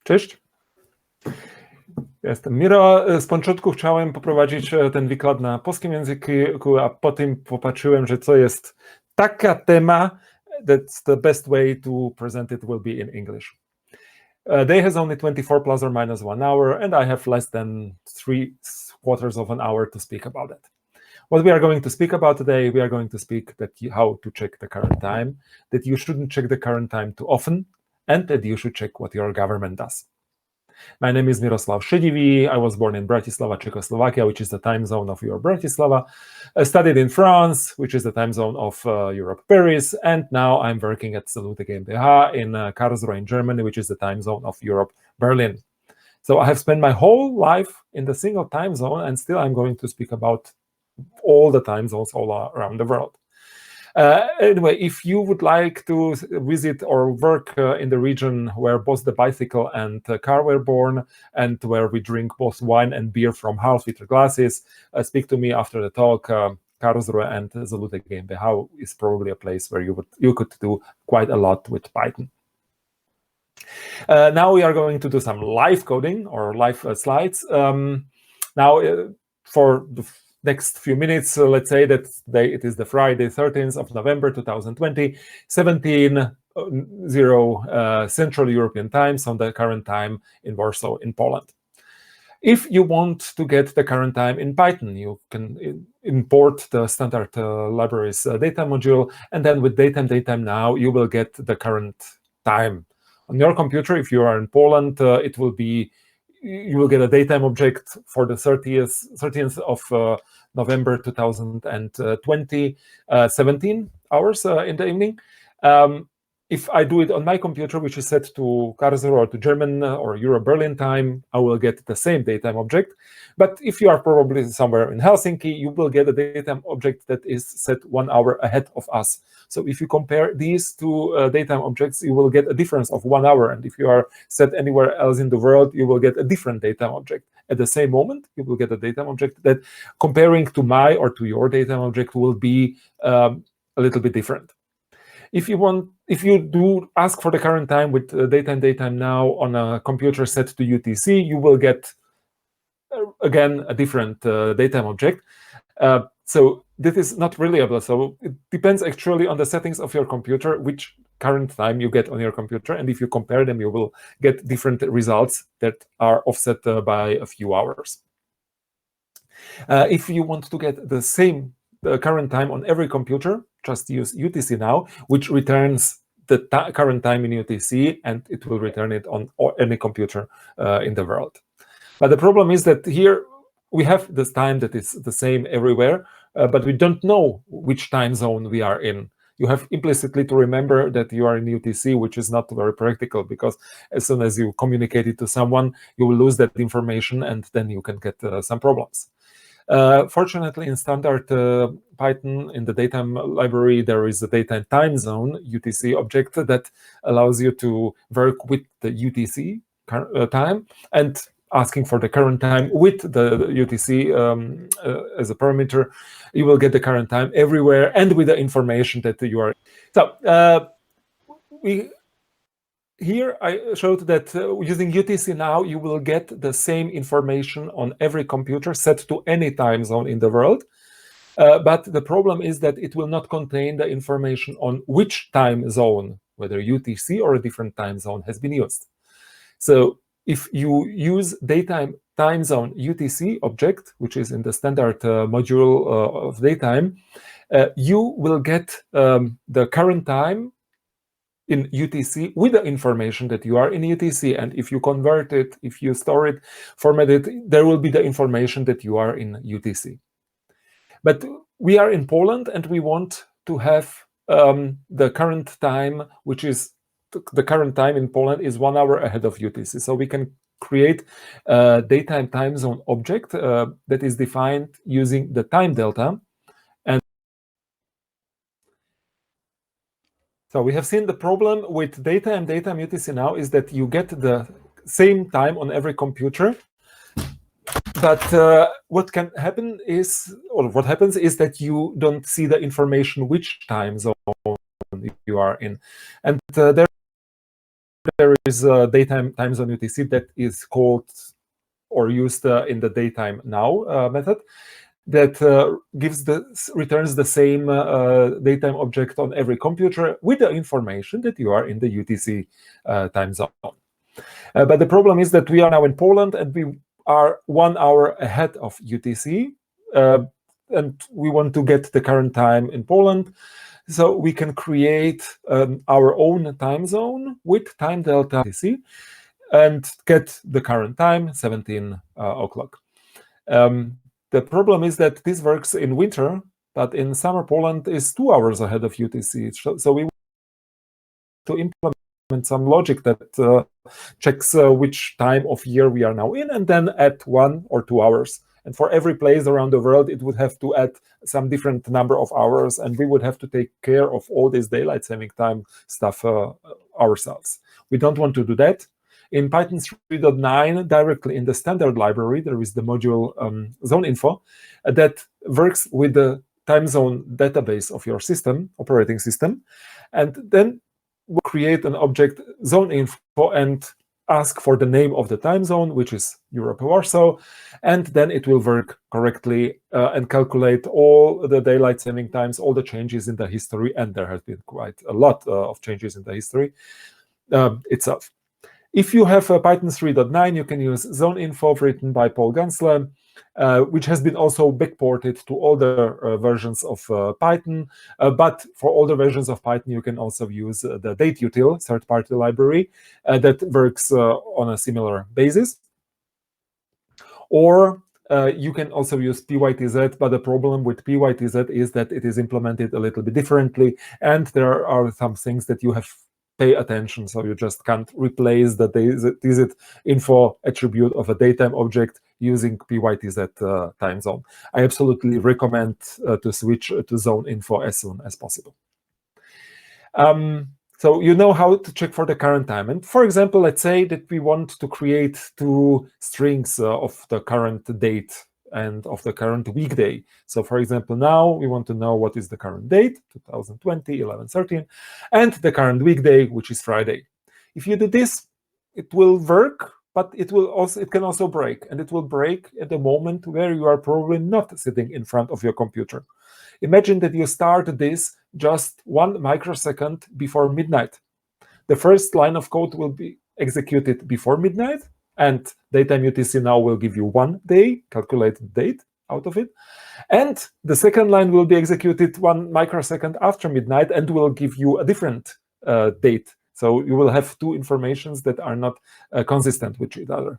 Cześć. Jestem Miro. Z początku chciałem poprowadzić ten wykład na polskim języku, a potem popatrzyłem, że to jest taka tema, that's the best way to present it will be in English. Day has only 24 plus or minus 1 hour, and I have less than 3/4 of an hour to speak about it. What we are going to speak about today, we are going to speak how to check the current time, that you shouldn't check the current time too often, and that you should check what your government does. My name is Miroslav Sedivy. I was born in Bratislava, Czechoslovakia, which is the time zone of your Bratislava. I studied in France, which is the time zone of Europe, Paris, and now I'm working at Salute GmbH in Karlsruhe in Germany, which is the time zone of Europe, Berlin. So I have spent my whole life in the single time zone, and still I'm going to speak about all the time zones all around the world. Anyway, if you would like to visit or work in the region where both the bicycle and car were born, and where we drink both wine and beer from half-liter glasses, speak to me after the talk. Karlsruhe and Salute GmbH is probably a place where you could do quite a lot with Python. Now we are going to do some live coding or live slides. For the next few minutes, let's say that it is the Friday, 13th of November, 2020, 17:00 Central European Time, so the current time in Warsaw, in Poland. If you want to get the current time in Python, you can import the standard libraries data module, and then with datetime now, you will get the current time. On your computer, if you are in Poland, you will get a datetime object for the 13th of November 2020, 17 hours in the evening. If I do it on my computer, which is set to Karlsruhe or to German or Euro Berlin time, I will get the same datetime object. But if you are probably somewhere in Helsinki, you will get a datetime object that is set 1 hour ahead of us. So if you compare these two datetime objects, you will get a difference of 1 hour. And if you are set anywhere else in the world, you will get a different datetime object. At the same moment, you will get a datetime object that, comparing to my or to your datetime object, will be a little bit different. If you do ask for the current time with datetime now on a computer set to UTC, you will get again a different datetime object. So this is not reliable. So it depends actually on the settings of your computer, which current time you get on your computer. And if you compare them, you will get different results that are offset by a few hours. If you want to get the same current time on every computer, just use UTC now, which returns the current time in UTC, and it will return it on any computer in the world. But the problem is that here we have this time that is the same everywhere, but we don't know which time zone we are in. You have implicitly to remember that you are in UTC, which is not very practical, because as soon as you communicate it to someone, you will lose that information, and then you can get some problems. Fortunately, in standard Python, in the datetime library, there is a datetime time zone UTC object that allows you to work with the UTC time, and asking for the current time with the UTC as a parameter, you will get the current time everywhere and with the information that you are. So here I showed that using UTC now, you will get the same information on every computer set to any time zone in the world. But the problem is that it will not contain the information on which time zone, whether UTC or a different time zone, has been used. So if you use datetime time zone UTC object, which is in the standard module of datetime, you will get the current time in UTC with the information that you are in UTC. And if you convert it, if you store it, format it, there will be the information that you are in UTC. But we are in Poland, and we want to have the current time, which is the current time in Poland is 1 hour ahead of UTC. So we can create a datetime time zone object that is defined using the time delta. And so we have seen the problem with datetime UTC now is that you get the same time on every computer. But what can happen is, or what happens is that you don't see the information which time zone you are in. And there is a daytime time zone UTC that is called or used in the daytime now method that returns the same daytime object on every computer with the information that you are in the UTC time zone. But the problem is that we are now in Poland and we are 1 hour ahead of UTC, and we want to get the current time in Poland. So we can create our own time zone with time delta UTC and get the current time, 17 o'clock. The problem is that this works in winter, but in summer Poland is 2 hours ahead of UTC. So we want to implement some logic that checks which time of year we are now in, and then add 1 or 2 hours. And for every place around the world, it would have to add some different number of hours, and we would have to take care of all this daylight saving time stuff ourselves. We don't want to do that. In Python 3.9, directly in the standard library, there is the module ZoneInfo that works with the time zone database of your system, operating system, and then we'll create an object ZoneInfo and ask for the name of the time zone, which is Europe Warsaw, and then it will work correctly and calculate all the daylight saving times, all the changes in the history, and there has been quite a lot of changes in the history itself. If you have Python 3.9, you can use ZoneInfo written by Paul Gansler, which has been also backported to older versions of Python. But for older versions of Python, you can also use the dateutil third-party library that works on a similar basis. Or you can also use PyTZ, but the problem with PyTZ is that it is implemented a little bit differently, and there are some things that you have pay attention, so you just can't replace the TZ info attribute of a daytime object using PyTZ time zone. I absolutely recommend to switch to ZoneInfo as soon as possible. So you know how to check for the current time. And for example, let's say that we want to create 2 strings of the current date and of the current weekday. So for example, now we want to know what is the current date, 2020, 11/13, and the current weekday, which is Friday. If you do this, it will work, but it can also break, and it will break at the moment where you are probably not sitting in front of your computer. Imagine that you start this just 1 microsecond before midnight. The first line of code will be executed before midnight, and daytime UTC now will give you 1 day, calculated date out of it. And the second line will be executed 1 microsecond after midnight and will give you a different date. So you will have 2 informations that are not consistent with each other.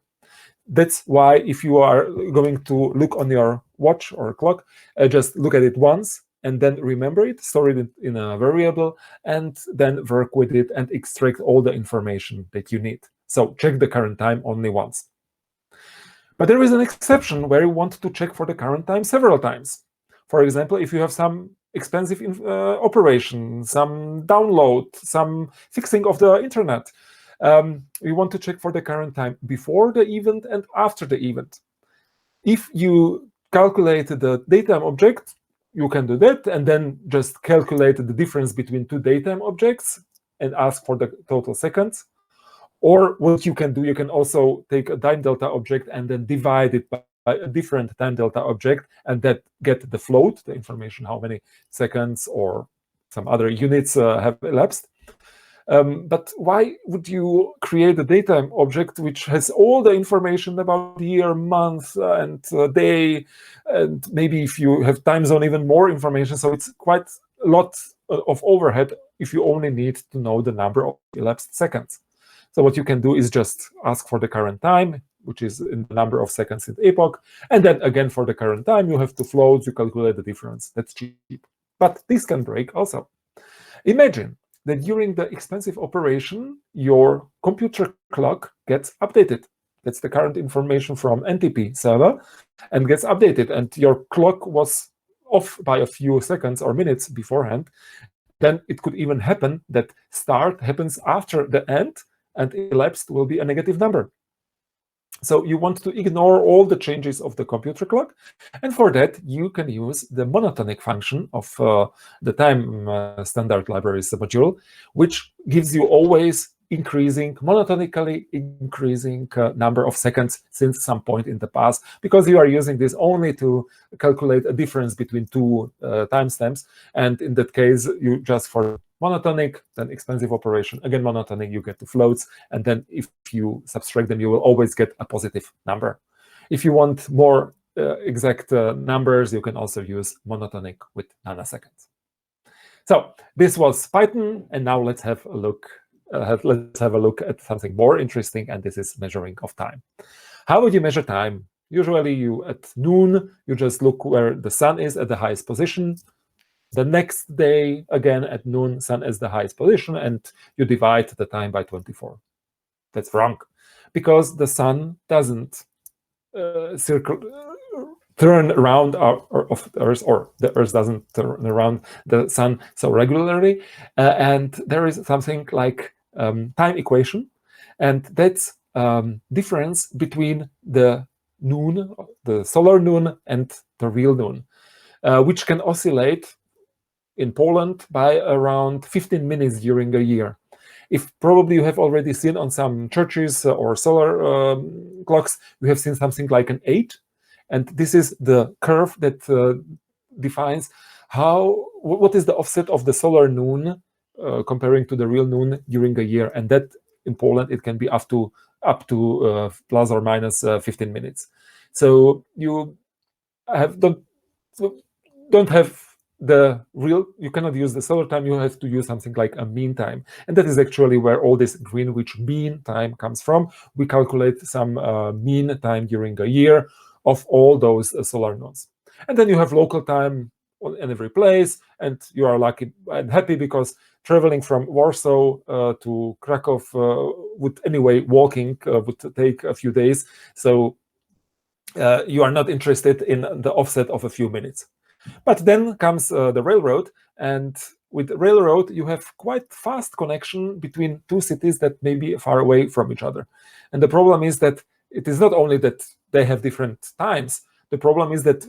That's why if you are going to look on your watch or clock, just look at it once and then remember it, store it in a variable, and then work with it and extract all the information that you need. So check the current time only once. But there is an exception where you want to check for the current time several times. For example, if you have some expensive operation, some download, some fixing of the internet, you want to check for the current time before the event and after the event. If you calculate the daytime object, you can do that and then just calculate the difference between 2 daytime objects and ask for the total seconds. Or what you can do, you can also take a time delta object and then divide it by a different time delta object and that get the float, the information, how many seconds or some other units have elapsed. But why would you create a daytime object which has all the information about year, month, and day, and maybe if you have time zone, even more information? So it's quite a lot of overhead if you only need to know the number of elapsed seconds. So what you can do is just ask for the current time, which is in the number of seconds in the epoch, and then again for the current time, you have to float, you calculate the difference. That's cheap. But this can break also. Imagine that during the expensive operation, your computer clock gets updated. That's the current information from NTP server and gets updated, and your clock was off by a few seconds or minutes beforehand. Then it could even happen that start happens after the end, and elapsed will be a negative number. So you want to ignore all the changes of the computer clock, and for that you can use the monotonic function of the time standard libraries module, which gives you always monotonically increasing number of seconds since some point in the past, because you are using this only to calculate a difference between two timestamps. And in that case, you just for monotonic, then expensive operation, again monotonic, you get the floats, and then if you subtract them, you will always get a positive number. If you want more exact numbers, you can also use monotonic with nanoseconds. So this was Python, and now let's have a look. Let's have a look at something more interesting, and this is measuring of time. How would you measure time? Usually, you at noon, you just look where the sun is at the highest position. The next day, again at noon, sun is the highest position, and you divide the time by 24. That's wrong, because the sun doesn't turn around of Earth, or the Earth doesn't turn around the sun so regularly, and there is something like time equation, and that's difference between the noon, the solar noon, and the real noon, which can oscillate in Poland by around 15 minutes during a year. If probably you have already seen on some churches or solar clocks, you have seen something like an 8, and this is the curve that defines what is the offset of the solar noon comparing to the real noon during a year, and that in Poland it can be up to plus or minus 15 minutes. So you don't have the real, you cannot use the solar time, you have to use something like a mean time. And that is actually where all this Greenwich Mean Time comes from. We calculate some mean time during a year of all those solar nodes. And then you have local time in every place, and you are lucky and happy because traveling from Warsaw to Krakow would anyway, walking would take a few days. So you are not interested in the offset of a few minutes. But then comes the railroad, and with railroad, you have quite fast connection between two cities that may be far away from each other. And the problem is that it is not only that they have different times. The problem is that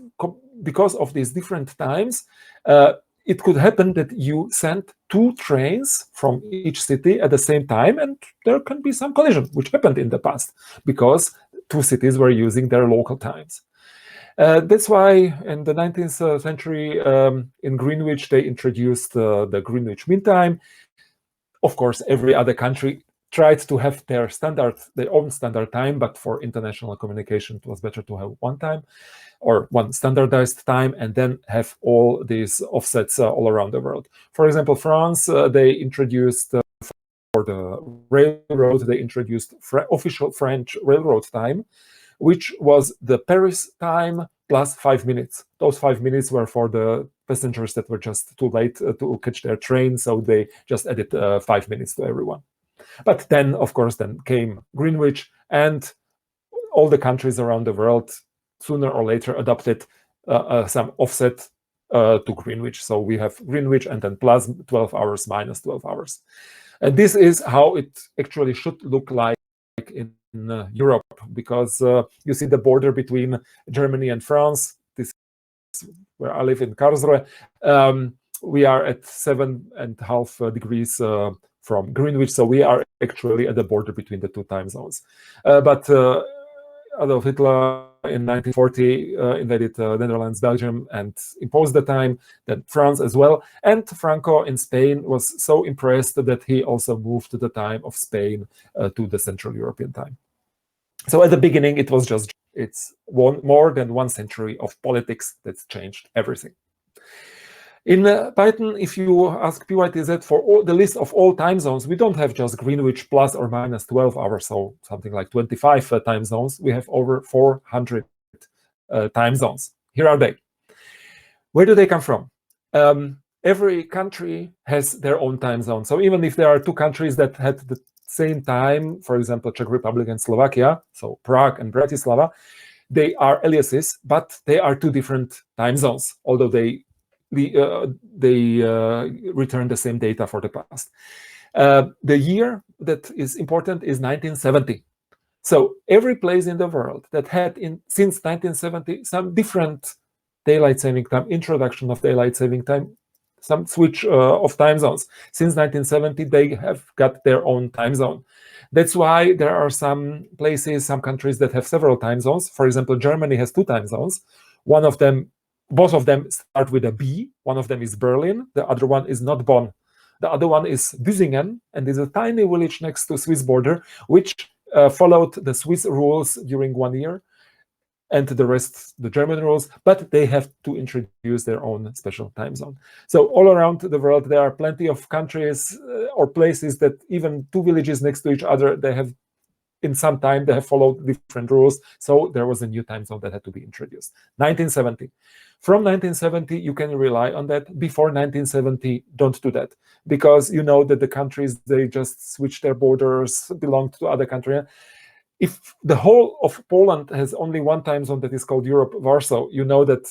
because of these different times, it could happen that you send two trains from each city at the same time, and there can be some collision, which happened in the past because two cities were using their local times. That's why in the 19th century in Greenwich, they introduced the Greenwich Mean Time. Of course, every other country tried to have their own standard time, but for international communication, it was better to have one time or one standardized time, and then have all these offsets all around the world. For example, France, they introduced for the railroad, they introduced official French railroad time, which was the Paris time plus 5 minutes. Those 5 minutes were for the passengers that were just too late to catch their train, so they just added 5 minutes to everyone. But then, of course, then came Greenwich, and all the countries around the world sooner or later adopted some offset to Greenwich. So we have Greenwich and then plus 12 hours, minus 12 hours. And this is how it actually should look like in Europe, because you see the border between Germany and France. This is where I live in Karlsruhe. We are at 7.5 degrees from Greenwich, so we are actually at the border between the two time zones. But Adolf Hitler in 1940 invaded Netherlands, Belgium, and imposed the time, then France as well. And Franco in Spain was so impressed that he also moved the time of Spain to the Central European time. So at the beginning, it was it's more than 1 century of politics that's changed everything. In Python, if you ask pytz for the list of all time zones, we don't have just Greenwich plus or minus 12 hours, so something like 25 time zones. We have over 400 time zones. Here are they. Where do they come from? Every country has their own time zone. So even if there are two countries that had the same time, for example, Czech Republic and Slovakia, so Prague and Bratislava, they are aliases, but they are two different time zones, although they return the same data for the past. The year that is important is 1970. So every place in the world that had since 1970 some different daylight saving time, introduction of daylight saving time, some switch of time zones. Since 1970, they have got their own time zone. That's why there are some places, some countries that have several time zones. For example, Germany has 2 time zones. One of them, both of them start with a B. One of them is Berlin. The other one is not Bonn. The other one is Büsingen, and is a tiny village next to Swiss border, which followed the Swiss rules during 1 year, and the rest the German rules, but they have to introduce their own special time zone. So all around the world, there are plenty of countries or places that even 2 villages next to each other, they have, in some time, they have followed different rules. So there was a new time zone that had to be introduced. 1970. From 1970, you can rely on that. Before 1970, don't do that, because you know that the countries, they just switch their borders, belong to other countries. If the whole of Poland has only one time zone that is called Europe, Warsaw, you know that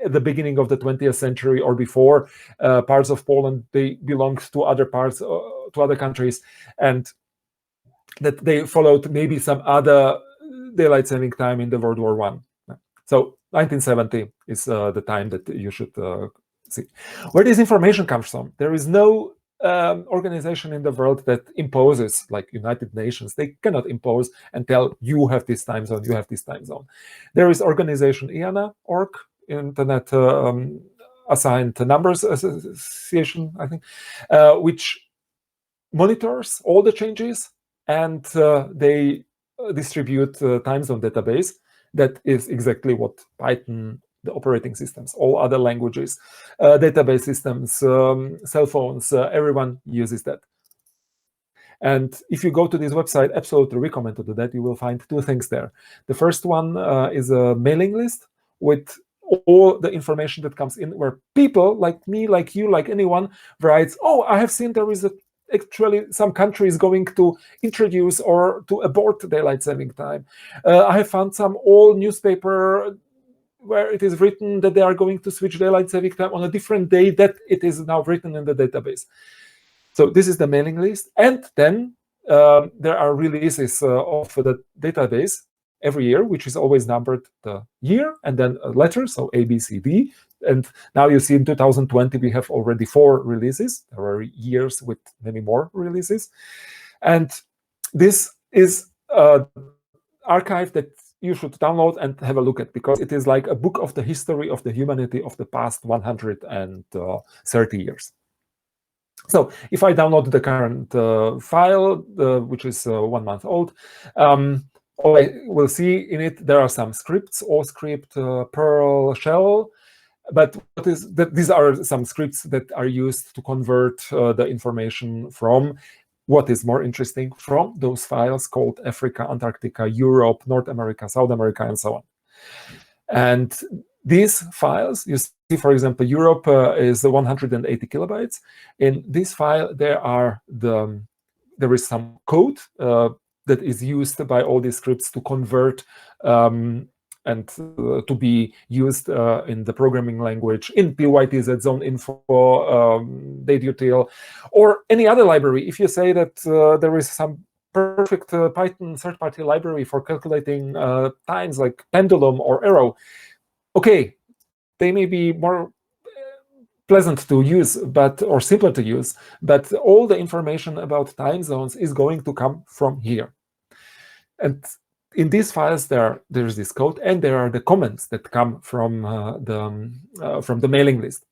at the beginning of the 20th century or before, parts of Poland, they belonged to other parts, to other countries, and that they followed maybe some other daylight saving time in the World War I. So 1970 is the time that you should see. Where this information comes from, there is no organization in the world that imposes, like United Nations. They cannot impose and tell you have this time zone, you have this time zone. There is organization IANA.org, Internet Assigned Numbers Association, I think, which monitors all the changes, and they distribute time zone database. That is exactly what Python, the operating systems, all other languages, database systems, cell phones, everyone uses that. And if you go to this website, absolutely recommend to do that. You will find 2 things there. The first one is a mailing list with all the information that comes in, where people like me, like you, like anyone writes, oh, I have seen there is actually some countries going to introduce or to abort daylight saving time. I have found some old newspaper where it is written that they are going to switch daylight saving time on a different day that it is now written in the database. So this is the mailing list. And then there are releases of the database every year, which is always numbered the year and then a letter, so A, B, C, D. And now you see in 2020, we have already 4 releases. There are years with many more releases. And this is an archive that you should download and have a look at, because it is like a book of the history of the humanity of the past 130 years. So if I download the current file, which is 1 month old, all I will see in it, there are some scripts, script, Perl, shell. But what is that? These are some scripts that are used to convert the information from what is more interesting from those files called Africa, Antarctica, Europe, North America, South America, and so on. And these files, you see, for example, Europe is 180 kilobytes. In this file, there is some code that is used by all these scripts to convert and to be used in the programming language, in PyTZ, zone info, DayDutil, or any other library. If you say that there is some perfect Python third-party library for calculating times like Pendulum or Arrow, okay, they may be more pleasant to use, or simpler to use, but all the information about time zones is going to come from here. And in these files, there's this code, and there are the comments that come from the mailing list.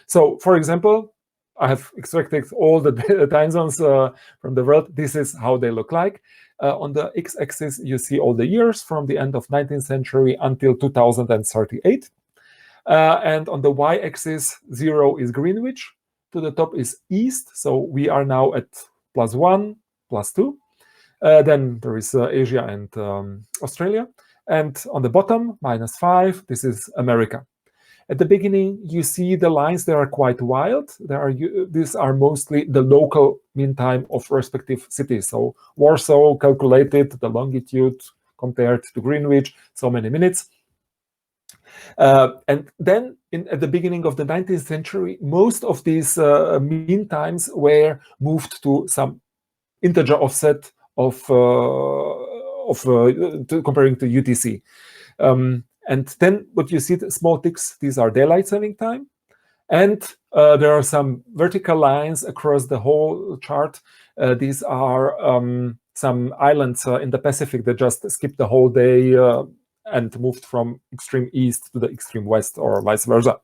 So, for example, I have extracted all the time zones from the world. This is how they look like. On the x-axis, you see all the years from the end of 19th century until 2038. And on the y-axis, 0 is Greenwich. To the top is East. So we are now at +1, +2. Then there is Asia and Australia. And on the bottom, -5, this is America. At the beginning, you see the lines that are quite wild. These are mostly the local mean time of respective cities. So Warsaw calculated the longitude compared to Greenwich, so many minutes. And then at the beginning of the 19th century, most of these mean times were moved to some integer offset of comparing to UTC. And then what you see, the small ticks, these are daylight saving time. And there are some vertical lines across the whole chart. These are some islands in the Pacific that just skipped the whole day and moved from extreme east to the extreme west, or vice versa.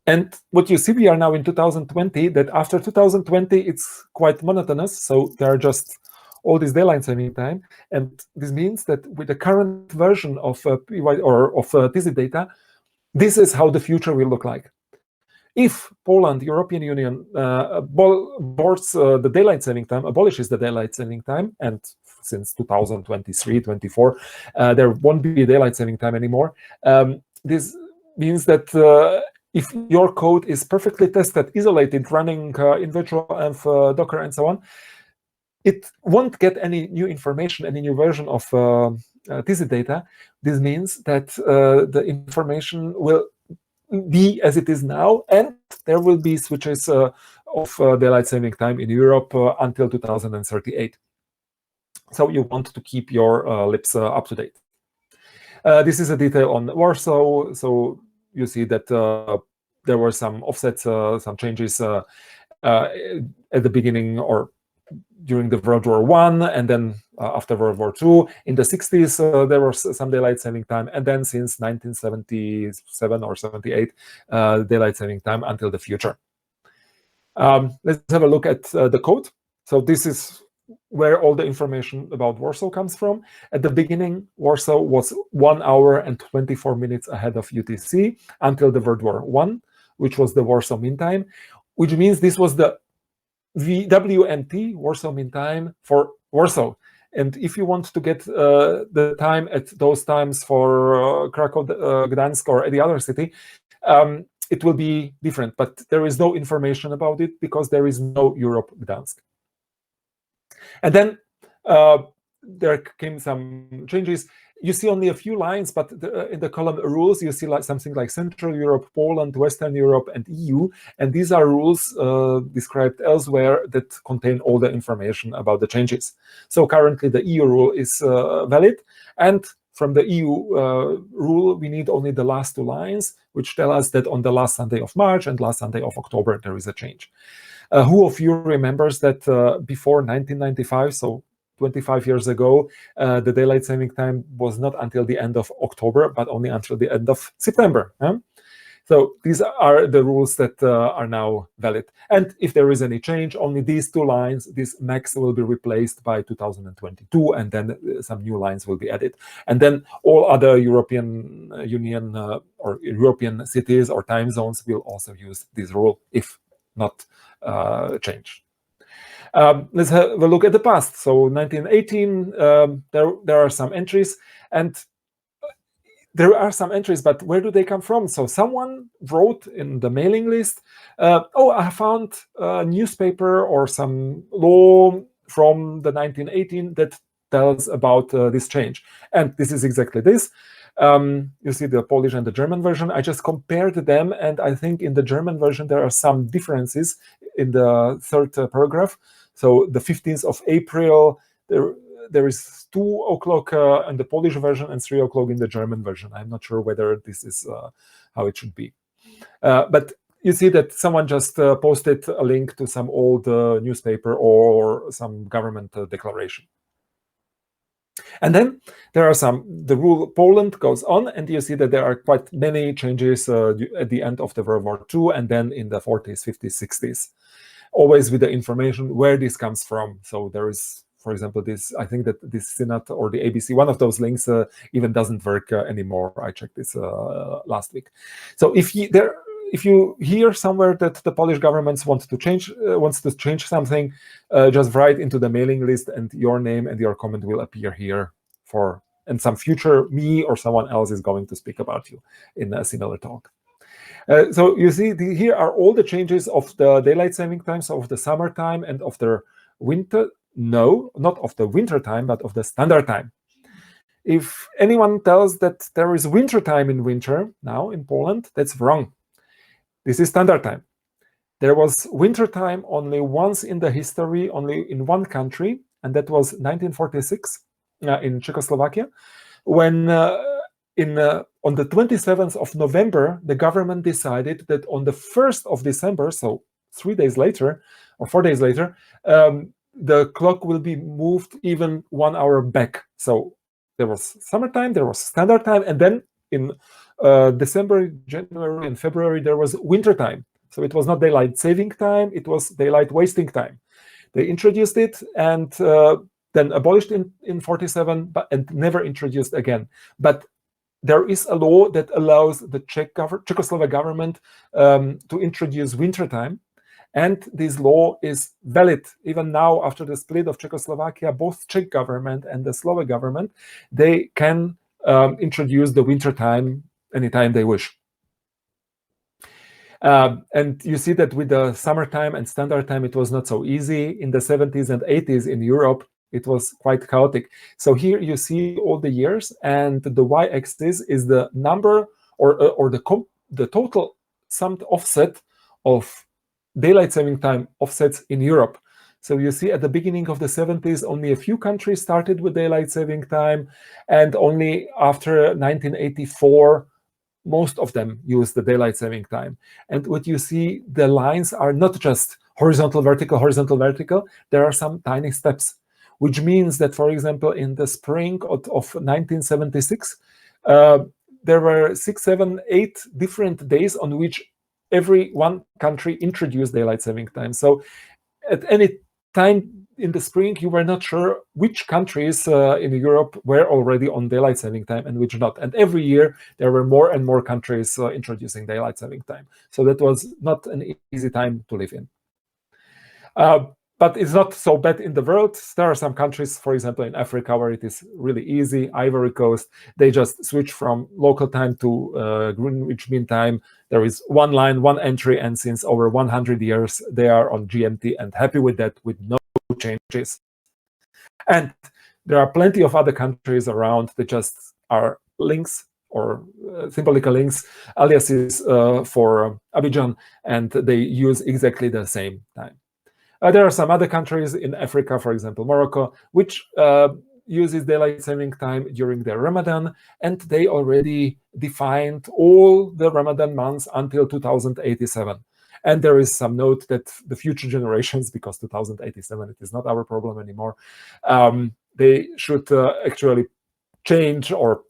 And what you see, we are now in 2020, that after 2020, it's quite monotonous. So there are just all this daylight saving time. And this means that with the current version of TZ data, this is how the future will look like. If Poland, European Union, abolishes the daylight saving time, and since 2023-24, there won't be daylight saving time anymore. This means that if your code is perfectly tested, isolated, running in virtual env, Docker, and so on, it won't get any new information, any new version of TZ data. This means that the information will be as it is now, and there will be switches of daylight saving time in Europe until 2038. So you want to keep your lips up to date. This is a detail on Warsaw. So you see that there were some offsets, some changes at the beginning or during the World War I, and then after World War II. In the 60s, there was some daylight saving time, and then since 1977 or 78, daylight saving time until the future. Let's have a look at the code. So this is where all the information about Warsaw comes from. At the beginning, Warsaw was 1 hour and 24 minutes ahead of UTC until the World War I, which was the Warsaw Mean Time, which means this was the WMT, Warsaw Mean Time, for Warsaw. And if you want to get the time at those times for Krakow, Gdansk, or any other city, it will be different. But there is no information about it because there is no Europe Gdansk. And then there came some changes. You see only a few lines, but in the column rules, you see something like Central Europe, Poland, Western Europe, and EU. And these are rules described elsewhere that contain all the information about the changes. So currently the EU rule is valid. And from the EU rule, we need only the last 2 lines, which tell us that on the last Sunday of March and last Sunday of October, there is a change. Who of you remembers that before 1995, so 25 years ago, the daylight saving time was not until the end of October, but only until the end of September. So these are the rules that are now valid. And if there is any change, only these 2 lines, this max will be replaced by 2022, and then some new lines will be added. And then all other European Union or European cities or time zones will also use this rule, if not changed. Let's have a look at the past. So 1918, there are some entries, and there are some entries, but where do they come from? So someone wrote in the mailing list, oh, I found a newspaper or some law from the 1918 that tells about this change. And this is exactly this. You see the Polish and the German version. I just compared them, and I think in the German version there are some differences in the 3rd paragraph. So the 15th of April, there is 2 o'clock in the Polish version and 3 o'clock in the German version. I'm not sure whether this is how it should be. But you see that someone just posted a link to some old newspaper or some government declaration. And then there are the rule Poland goes on, and you see that there are quite many changes at the end of the World War II, and then in the 40s, 50s, 60s. Always with the information where this comes from. So there is, for example, this, I think that this Synod or the ABC, one of those links even doesn't work anymore. I checked this last week. So if you hear somewhere that the Polish government wants to change something, just write into the mailing list, and your name and your comment will appear here and some future me or someone else is going to speak about you in a similar talk. So you see, here are all the changes of the daylight saving times of the summertime and of the winter. No, not of the winter time, but of the standard time. If anyone tells that there is winter time in winter now in Poland, that's wrong. This is standard time. There was winter time only once in the history, only in one country, and that was 1946 in Czechoslovakia, when on the 27th of November, the government decided that on the 1st of December, so 3 days later or 4 days later, the clock will be moved even 1 hour back. So there was summertime, there was standard time, and then in December, January, and February, there was winter time. So it was not daylight saving time, it was daylight wasting time. They introduced it and then abolished in 47, and never introduced again. But there is a law that allows the Czechoslovak government to introduce winter time. And this law is valid even now after the split of Czechoslovakia. Both Czech government and the Slovak government, they can introduce the winter time anytime they wish. And you see that with the summertime and standard time, it was not so easy. In the 70s and 80s in Europe, it was quite chaotic. So here you see all the years, and the y-axis is the number or the total summed offset of daylight saving time offsets in Europe. So you see at the beginning of the 70s, only a few countries started with daylight saving time, and only after 1984, most of them use the daylight saving time. And what you see, the lines are not just horizontal, vertical, horizontal, vertical. There are some tiny steps, which means that, for example, in the spring of 1976, there were 6, 7, 8 different days on which every one country introduced daylight saving time. So at any time in the spring, you were not sure which countries in Europe were already on daylight saving time and which not. And every year, there were more and more countries introducing daylight saving time. So that was not an easy time to live in. But it's not so bad in the world. There are some countries, for example, in Africa, where it is really easy. Ivory Coast, they just switch from local time to Greenwich Mean Time. There is one line, one entry, and since over 100 years, they are on GMT and happy with that, with no changes. And there are plenty of other countries around that just are links or symbolical links, aliases for Abidjan, and they use exactly the same time. There are some other countries in Africa, for example, Morocco, which uses daylight saving time during their Ramadan, and they already defined all the Ramadan months until 2087. And there is some note that the future generations, because 2087, it is not our problem anymore, they should actually change or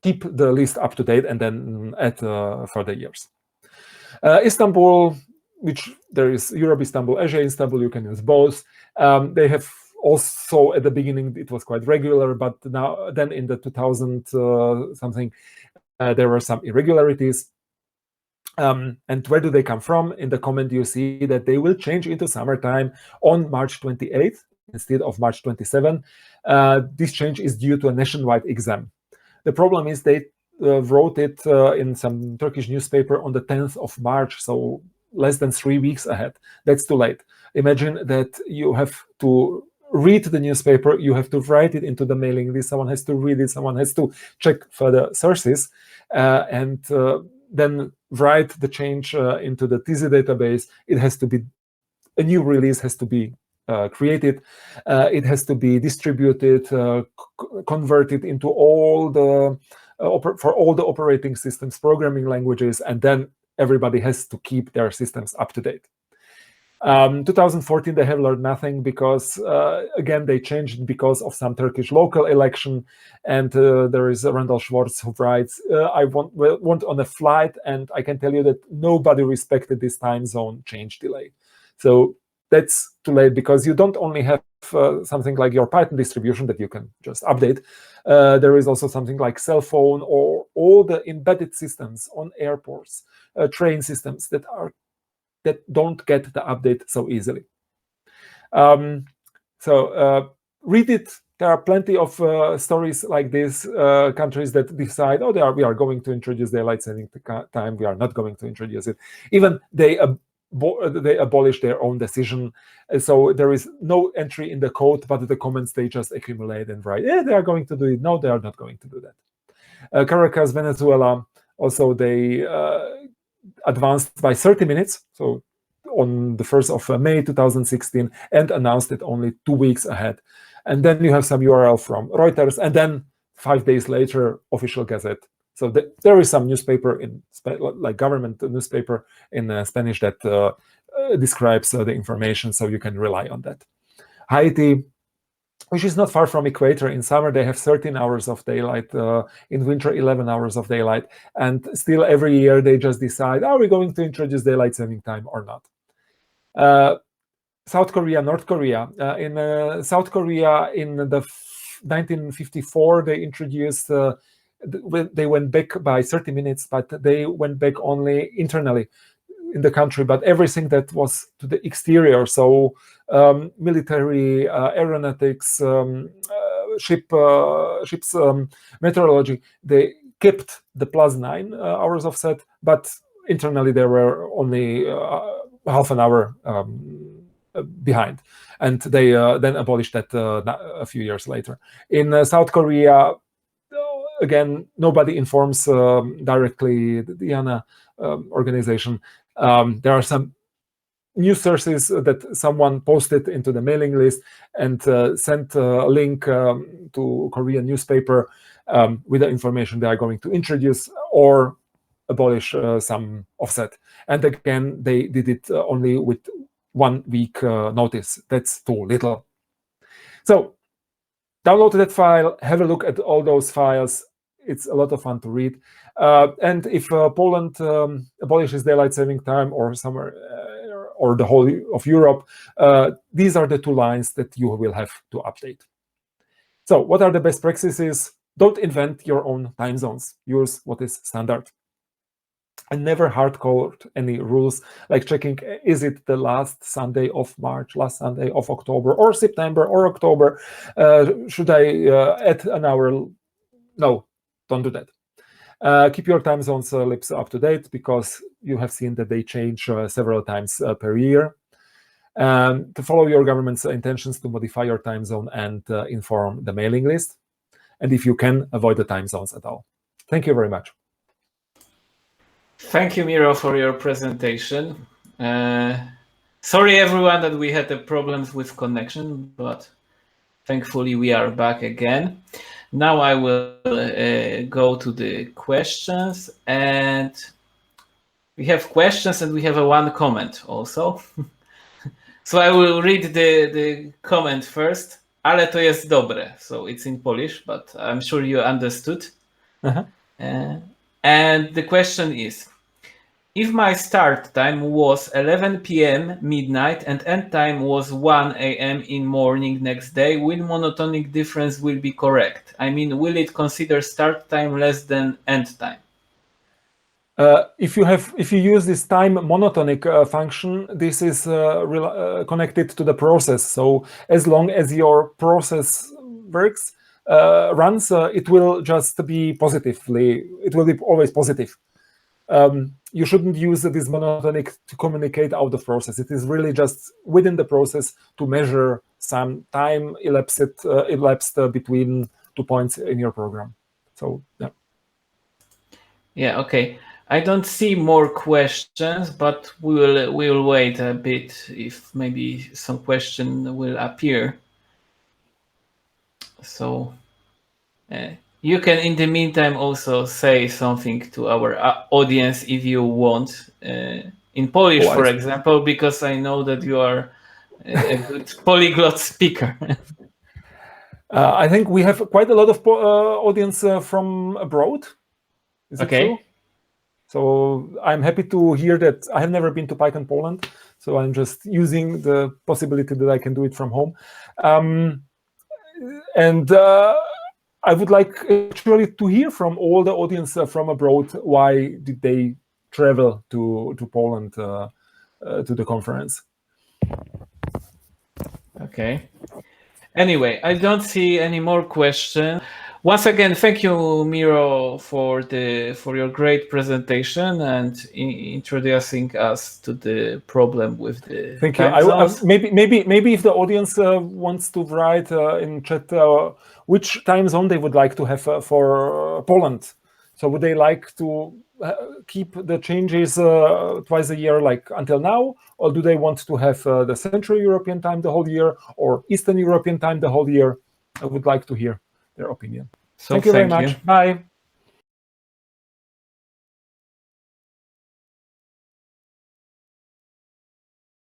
keep the list up to date and then add further years. Istanbul, which there is Europe Istanbul, Asia Istanbul, you can use both. They have also, at the beginning, it was quite regular, but now, then in the 2000 something, there were some irregularities. And where do they come from? In the comment, you see that they will change into summertime on March 28th instead of March 27. This change is due to a nationwide exam. The problem is they wrote it in some Turkish newspaper on the 10th of March, so less than 3 weeks ahead. That's too late. Imagine that you have to read the newspaper, you have to write it into the mailing list, someone has to read it, someone has to check further sources, and then write the change into the TZ database. It has to be, a new release has to be created, it has to be distributed, converted into all the, for all the operating systems, programming languages, and then everybody has to keep their systems up to date. 2014, they have learned nothing because, again, they changed because of some Turkish local election. And there is Randall Schwartz who writes, I went on a flight, and I can tell you that nobody respected this time zone change delay. So that's too late, because you don't only have something like your Python distribution that you can just update. There is also something like cell phone or all the embedded systems on airports, train systems that don't get the update so easily. Read it. There are plenty of stories like this, countries that decide, oh, we are going to introduce daylight saving time, we are not going to introduce it. Even they abolish their own decision. So there is no entry in the code, but the comments, they just accumulate and write, yeah, they are going to do it. No, they are not going to do that. Caracas, Venezuela, also they advanced by 30 minutes, so on the 1st of May 2016, and announced it only 2 weeks ahead. And then you have some URL from Reuters, and then 5 days later, official gazette. So there is some newspaper like government newspaper in Spanish that describes the information, so you can rely on that. Haiti, which is not far from equator. In summer, they have 13 hours of daylight. In winter, 11 hours of daylight. And still every year, they just decide, are we going to introduce daylight saving time or not? South Korea, North Korea. In South Korea, in the 1954, they introduced, they went back by 30 minutes, but they went back only internally in the country, but everything that was to the exterior, so military, aeronautics, ships, meteorology, they kept the +9 hours of set, but internally there were only half an hour behind, and they then abolished that a few years later. In South Korea, again, nobody informs directly the Diana organization. There are some news sources that someone posted into the mailing list and sent a link to Korean newspaper with the information they are going to introduce or abolish some offset. And again, they did it only with 1 week notice. That's too little. So download that file, have a look at all those files. It's a lot of fun to read. And if Poland abolishes daylight saving time or somewhere or the whole of Europe, these are the 2 lines that you will have to update. So what are the best practices? Don't invent your own time zones. Use what is standard. And never hard-code any rules, like checking, is it the last Sunday of March, last Sunday of October, or September, or October? Should I add an hour? No, don't do that. Keep your time zones slips up to date, because you have seen that they change several times per year. To follow your government's intentions to modify your time zone and inform the mailing list. And if you can, avoid the time zones at all. Thank you very much. Thank you, Miro, for your presentation. Sorry, everyone, that we had the problems with connection, but thankfully we are back again. Now I will go to the questions, and we have questions and we have one comment also. So I will read the comment first. Ale to jest dobre. So it's in Polish, but I'm sure you understood. And the question is, if my start time was 11 p.m. midnight and end time was 1 a.m. in morning next day, will monotonic difference will be correct? I mean, will it consider start time less than end time? If you use this time monotonic function, this is connected to the process. So as long as your process works, runs, it will just be positively. It will be always positive. You shouldn't use this monotonic to communicate out of process. It is really just within the process to measure some time elapsed between 2 points in your program. So yeah. Yeah. Okay. I don't see more questions, but we will wait a bit if maybe some question will appear. So you can, in the meantime, also say something to our audience if you want, in Polish, for example, because I know that you are a good polyglot speaker. I think we have quite a lot of audience from abroad. Is it true? So I'm happy to hear that. I have never been to PyCon Poland, so I'm just using the possibility that I can do it from home. And I would like actually to hear from all the audience from abroad. Why did they travel to Poland to the conference? Okay. Anyway, I don't see any more questions. Once again, thank you, Miro, for your great presentation and introducing us to the problem with the Thank you. Maybe if the audience wants to write in chat which time zone they would like to have for Poland. So would they like to keep the changes twice a year, like until now, or do they want to have the Central European time the whole year or Eastern European time the whole year? I would like to hear their opinion. So thank you very much. Bye.